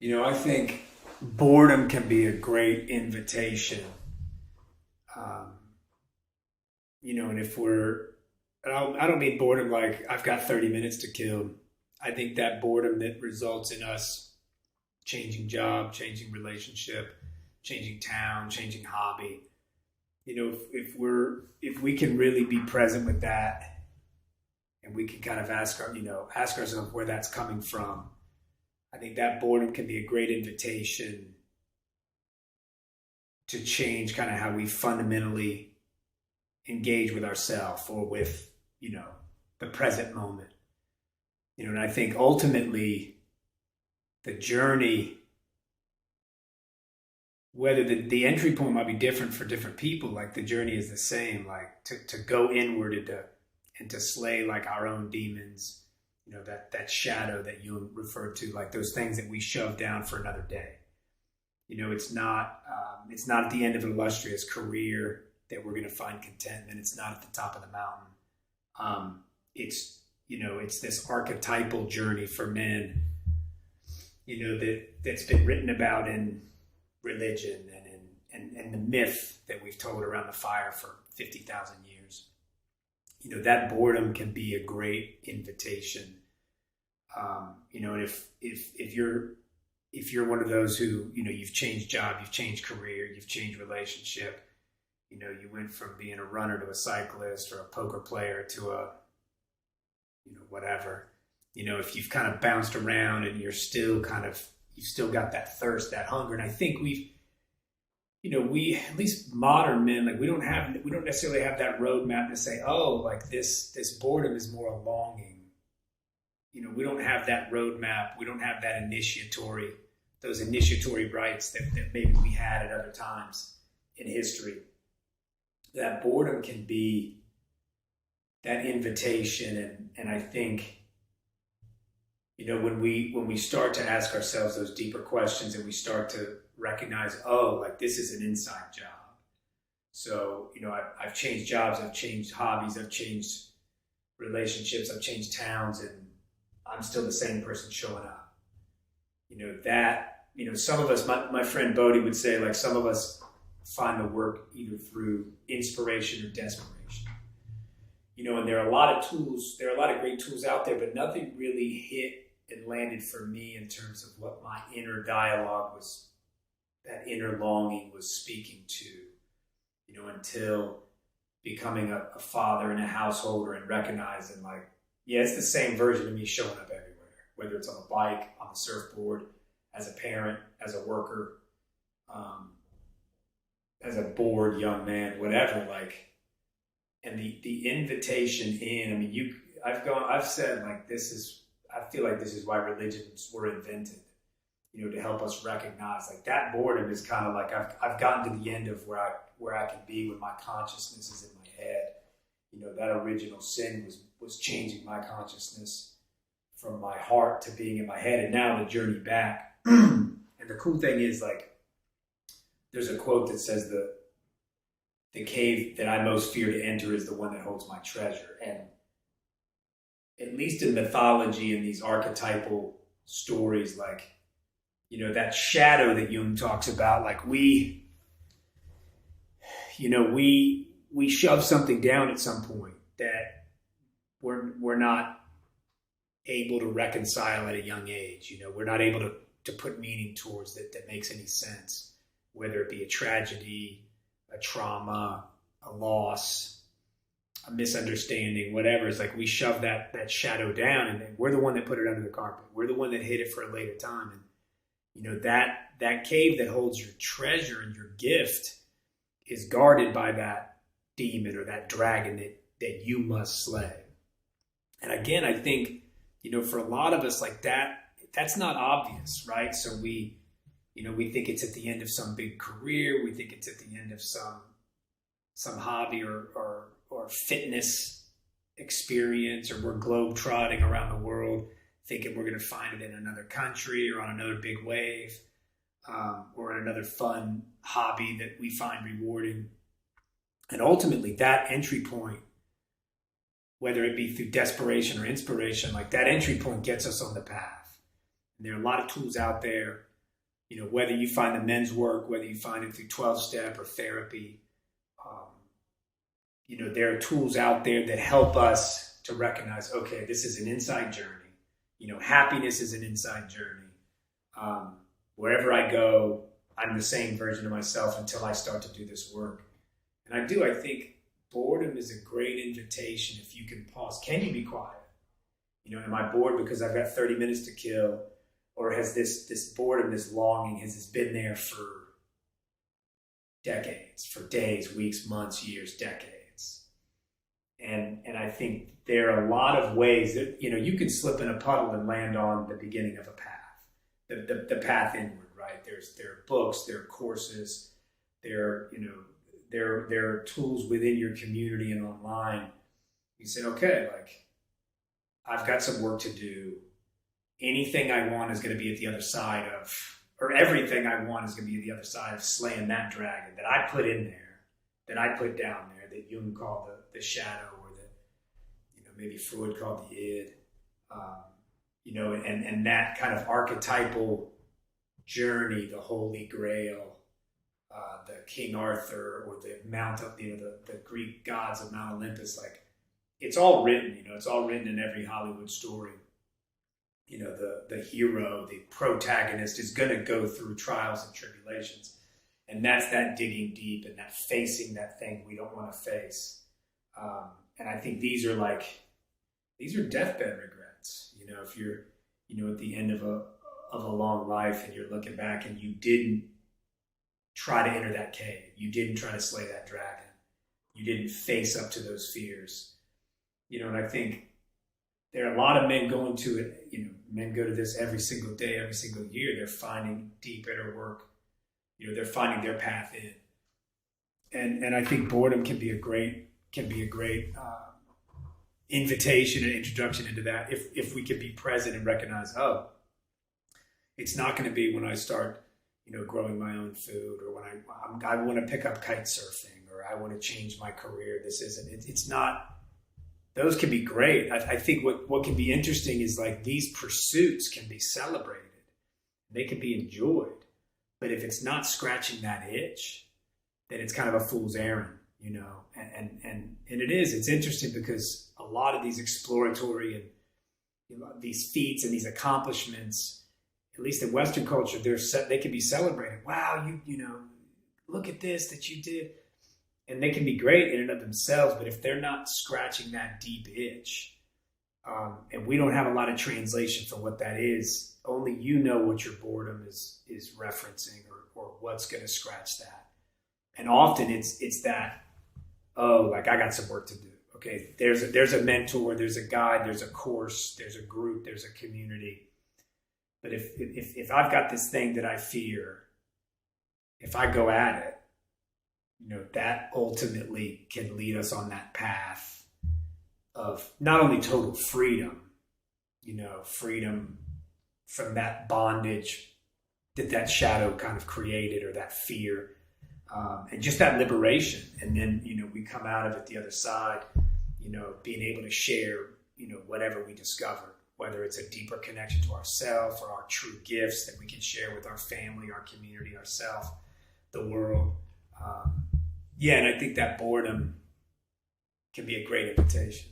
I think boredom can be a great invitation. Um, and if I don't mean boredom like I've got 30 minutes to kill. I think that boredom that results in us changing job, changing relationship, changing town, changing hobby. If we can really be present with that, and we can kind of ask ourselves where that's coming from. I think that boredom can be a great invitation to change kind of how we fundamentally engage with ourselves or with, the present moment. And I think ultimately the journey, whether the entry point might be different for different people, like the journey is the same, like to go inward and to slay like our own demons, that shadow that you referred to, like those things that we shove down for another day. It's not at the end of an illustrious career that we're going to find contentment. It's not at the top of the mountain. It's this archetypal journey for men, that's been written about in religion and the myth that we've told around the fire for 50,000 years. That boredom can be a great invitation. And if you're one of those who, you've changed job, you've changed career, you've changed relationship, you went from being a runner to a cyclist or a poker player to a, whatever, if you've kind of bounced around and you've still got that thirst, that hunger. And I think we, at least modern men, like we don't necessarily have that roadmap to say, oh, like this boredom is more a longing. We don't have that roadmap. We don't have those initiatory rites that maybe we had at other times in history. That boredom can be that invitation. And I think, when we start to ask ourselves those deeper questions and we start to recognize, oh, like this is an inside job. So, I've changed jobs, I've changed hobbies, I've changed relationships, I've changed towns, and I'm still the same person showing up. Some of us, my friend Bodie would say, like some of us find the work either through inspiration or desperation. And there are a lot of tools, there are a lot of great tools out there, but nothing really hit and landed for me in terms of what my inner dialogue was, that inner longing was speaking to, until becoming a father and a householder and recognizing like, yeah, it's the same version of me showing up everywhere, whether it's on a bike, on a surfboard, as a parent, as a worker, as a bored young man, whatever, like, and the invitation in, I mean, I've said like I feel like this is why religions were invented, to help us recognize like that boredom is kind of like I've gotten to the end of where I can be when my consciousness is in my head. That original sin was changing my consciousness from my heart to being in my head, and now the journey back. And the cool thing is, like, there's a quote that says the cave that I most fear to enter is the one that holds my treasure. And at least in mythology and these archetypal stories, like, that shadow that Jung talks about, like we shove something down at some point that we're not able to reconcile at a young age. We're not able to put meaning towards that makes any sense, whether it be a tragedy, a trauma, a loss, a misunderstanding, whatever. It's like we shove that shadow down, and we're the one that put it under the carpet. We're the one that hid it for a later time. And that cave that holds your treasure and your gift is guarded by that demon or that dragon that you must slay. And again, I think, for a lot of us, like that's not obvious, right? So we think it's at the end of some big career. We think it's at the end of some hobby or fitness experience, or we're globe-trotting around the world thinking we're going to find it in another country or on another big wave, or in another fun hobby that we find rewarding. And ultimately, that entry point, whether it be through desperation or inspiration, like that entry point gets us on the path. And there are a lot of tools out there. whether you find the men's work, whether you find it through 12-step or therapy, um, there are tools out there that help us to recognize, okay, this is an inside journey. Happiness is an inside journey. Wherever I go, I'm the same version of myself until I start to do this work. And I think boredom is a great invitation if you can pause. Can you be quiet? Am I bored because I've got 30 minutes to kill? Or has this boredom, this longing, has this been there for decades, for days, weeks, months, years, decades? And I think there are a lot of ways that, you can slip in a puddle and land on the beginning of a path, the path inward, right? There are books, there are courses, there are tools within your community and online. You say, okay, I've got some work to do. Anything I want is going to be at the other side of, or everything I want is going to be at the other side of slaying that dragon that I put in there, that I put down there, that Jung called the shadow, or maybe Freud called the id, and that kind of archetypal journey, the Holy Grail, the King Arthur, or the Mount of, the Greek gods of Mount Olympus, it's all written, it's all written in every Hollywood story. The hero, the protagonist is going to go through trials and tribulations. And that's that digging deep and that facing that thing we don't want to face. And I think these are deathbed regrets. If you're, at the end of a long life and you're looking back and you didn't try to enter that cave, you didn't try to slay that dragon, you didn't face up to those fears. And I think there are a lot of men going to it. Men go to this every single day, every single year. They're finding deep inner work. They're finding their path in. And I think boredom can be a great invitation and introduction into that. If we can be present and recognize, it's not going to be when I start, growing my own food, or when I want to pick up kite surfing, or I want to change my career. This isn't. It's not. Those can be great. I think what can be interesting is these pursuits can be celebrated. They can be enjoyed. But if it's not scratching that itch, then it's kind of a fool's errand, and it is. It's interesting because a lot of these exploratory and these feats and these accomplishments, at least in Western culture, they can be celebrated. Wow, look at this that you did. And they can be great in and of themselves, but if they're not scratching that deep itch, and we don't have a lot of translation for what that is, only what your boredom is referencing, or what's going to scratch that. And often it's that, I got some work to do. Okay, there's a mentor, there's a guide, there's a course, there's a group, there's a community. But if I've got this thing that I fear, if I go at it, that ultimately can lead us on that path of not only total freedom, freedom from that bondage that shadow kind of created, or that fear, and just that liberation. And then, we come out of it the other side, being able to share, whatever we discover, whether it's a deeper connection to ourselves or our true gifts that we can share with our family, our community, ourselves, the world. And I think that boredom can be a great invitation.